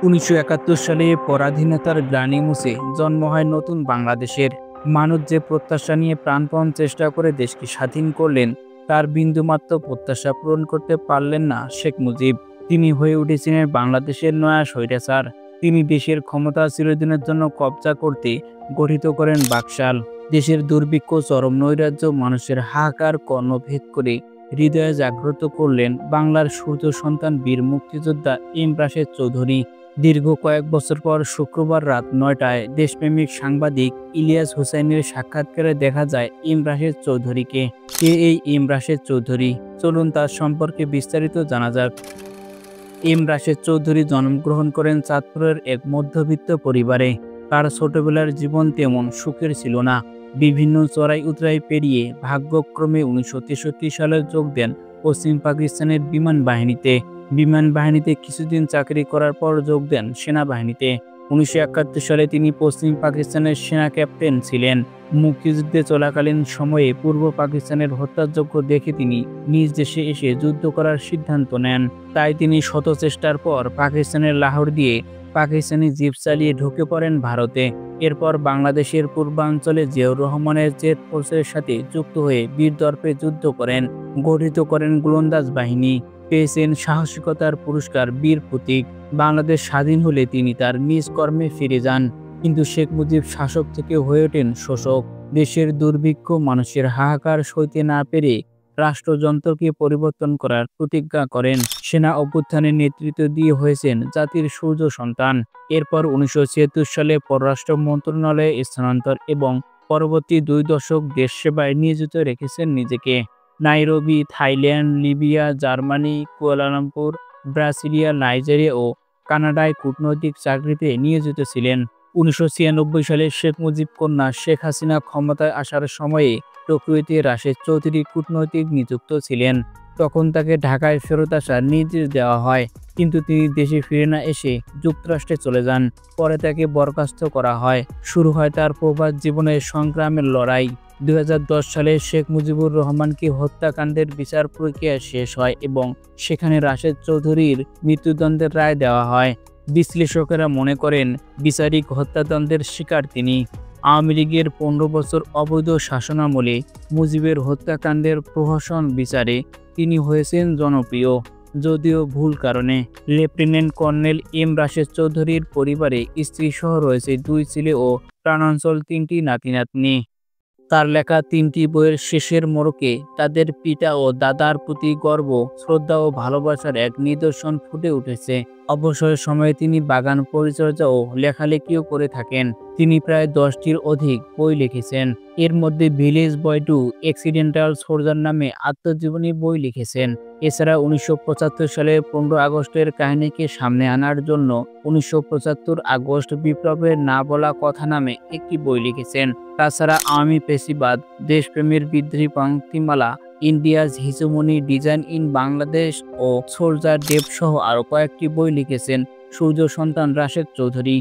১৯৭১ সালে পরাধীনতার গ্লানি মুছে জন্ম হয় নতুন বাংলাদেশের। মানুষ যে প্রত্যাশা নিয়ে প্রাণপণ চেষ্টা করে দেশকে স্বাধীন করলেন, তার বিন্দুমাত্র প্রত্যাশা পূরণ করতে পারলেন না শেখ মুজিব। তিনি হয়ে উঠেছিলেন বাংলাদেশের নয়া স্বৈরাচার। তিনি দেশের ক্ষমতা চিরদিনের জন্য কবজা করতে গঠিত করেন বাকশাল। দেশের দুর্ভিক্ষ, চরম নৈরাজ্য, মানুষের হাহাকার কর্ণভেদ করে হৃদয়ে জাগ্রত করলেন বাংলার সূর্য সন্তান বীর মুক্তিযোদ্ধা এম রাশেদ চৌধুরী। দীর্ঘ কয়েক বছর পর শুক্রবার রাত ৯টায় দেশপ্রেমিক সাংবাদিক ইলিয়াস হোসাইনের সাক্ষাৎকারে দেখা যায় এম রাশেদ চৌধুরীকে। কে এই এম রাশেদ চৌধুরী? চলুন তার সম্পর্কে বিস্তারিত জানা যাক। এম রাশেদ চৌধুরী জন্মগ্রহণ করেন চাঁদপুরের এক মধ্যবিত্ত পরিবারে। তার ছোটবেলার জীবন তেমন সুখের ছিল না। বিভিন্ন চড়াই উতরাই পেরিয়ে ভাগ্যক্রমে ১৯৬৩ সালে যোগ দেন পশ্চিম পাকিস্তানের বিমান বাহিনীতে কিছুদিন চাকরি করার পর যোগ দেন সেনাবাহিনীতে। ১৯৭১ সালে তিনি পশ্চিম পাকিস্তানের সেনা ক্যাপ্টেন ছিলেন। মুক্তিযুদ্ধে চলাকালীন সময়ে পূর্ব পাকিস্তানের হত্যাযজ্ঞ দেখে তিনি নিজ দেশে এসে যুদ্ধ করার সিদ্ধান্ত নেন। তাই তিনি শত চেষ্টার পর পাকিস্তানের লাহোর দিয়ে পাকিস্তানি জিপ চালিয়ে ঢুকে পড়েন ভারতে। এরপর বাংলাদেশের পূর্বাঞ্চলে জিয়াউর রহমানের জেড ফোর্সের সাথে যুক্ত হয়ে বীরদর্পে যুদ্ধ করেন, গঠিত করেন গোলন্দাজ বাহিনী। পেয়েছেন সাহসিকতার পুরস্কার বীর প্রতীক। বাংলাদেশ স্বাধীন হলে তিনি তার নিজ কর্মে ফিরে যান। কিন্তু শেখ মুজিব শাসক থেকে হয়ে ওঠেন শোষক। দেশের দুর্ভিক্ষ, মানুষের হাহাকার সইতে না পেরে রাষ্ট্রযন্ত্রকে পরিবর্তন করার প্রতিজ্ঞা করেন। সেনা অভ্যুত্থানের নেতৃত্ব দিয়ে হয়েছেন জাতির সূর্য সন্তান। এরপর ১৯৭৬ সালে পররাষ্ট্র মন্ত্রণালয়ে স্থানান্তর এবং পরবর্তী ২ দশক দেশ সেবায় নিয়োজিত রেখেছেন নিজেকে। Nairobi, Thailand, Libya, Germany, Kuala Lumpur, Brasilia, Nigeria ও কানাডায় কূটনৈতিক চাকরিতে নিয়োজিত ছিলেন। ১৯৯৬ সালে শেখ মুজিব কন্যা শেখ হাসিনা ক্ষমতায় আসার সময়ে টোকিওতে রাশেদ চৌধুরী কূটনৈতিক নিযুক্ত ছিলেন। তখন তাকে ঢাকায় ফেরত আসার নির্দেশ দেওয়া হয়, কিন্তু তিনি দেশে ফিরে না এসে যুক্তরাষ্ট্রে চলে যান। পরে তাকে বরখাস্ত করা হয়। শুরু হয় তার প্রবাস জীবনের সংগ্রামের লড়াই। ২০১০ সালে শেখ মুজিবুর রহমানকে হত্যাকাণ্ডের বিচার প্রক্রিয়া শেষ হয় এবং সেখানে রাশেদ চৌধুরীর মৃত্যুদণ্ডের রায় দেওয়া হয়। বিশ্লেষকেরা মনে করেন বিচারিক হত্যাদণ্ডের শিকার তিনি। আওয়ামী লীগের ১৫ বছর অবৈধ শাসনামলে মুজিবের হত্যাকাণ্ডের প্রহসন বিচারে তিনি হয়েছেন জনপ্রিয়, যদিও ভুল কারণে। লেফটেন্যান্ট কর্নেল এম রাশেদ চৌধুরীর পরিবারে স্ত্রীসহ রয়েছে ২ ছেলে ও প্রাণাঞ্চল ৩টি নাতি-নাতনি। তার লেখা ৩টি বইয়ের শেষের মোড়কে তাদের পিতা ও দাদার প্রতি গর্ব, শ্রদ্ধা ও ভালোবাসার এক নিদর্শন ফুটে উঠেছে। অবসর সময়ে তিনি বাগান পরিচর্যা ও লেখালেখিও করে থাকেন। তিনি প্রায় ১০টির অধিক বই লিখেছেন। এর মধ্যে village boy to accidental soldier নামে আত্মজীবনী বই লিখেছেন। এছাড়া ১৯৭৫ সালে ১৫ আগস্টের কাহিনীকে সামনে আনার জন্য ১৯৭৫ আগস্ট বিপ্লবের না বলা কথা নামে একটি বই লিখেছেন। তাছাড়া আওয়ামী ফ্যাসিবাদ, দেশপ্রেমের বিদ্রোহী পংক্তিমালা, India's hegemony, design in Bangladesh ও সোলজার ডেপ সহ আরও কয়েকটি বই লিখেছেন সূর্য সন্তান রাশেদ চৌধুরী।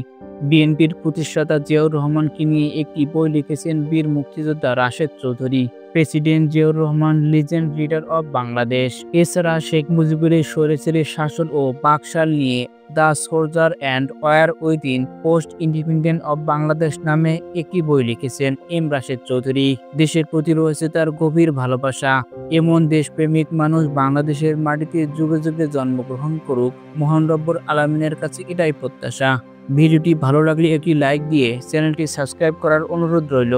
বিএনপির প্রতিষ্ঠাতা জিয়াউর রহমানকে নিয়ে একটি বই লিখেছেন বীর মুক্তিযোদ্ধা Rashed Chowdhury. President Ziaur Rahman, legend leader of Bangladesh. এছাড়া শেখ মুজিবের স্বৈরাচারী শাসন ও বাকশাল নিয়ে the soldier and war within post independent of Bangladesh নামে একটি বই লিখেছেন এম রাশেদ চৌধুরী। দেশের প্রতি রয়েছে তার গভীর ভালোবাসা। এমন দেশপ্রেমিক মানুষ বাংলাদেশের মাটিতে যুগে যুগে জন্মগ্রহণ করুক, মহান রব্বুল আলামিনের কাছে এটাই প্রত্যাশা। ভিডিওটি ভালো লাগলে একটি লাইক দিয়ে চ্যানেলটি সাবস্ক্রাইব করার অনুরোধ রইল।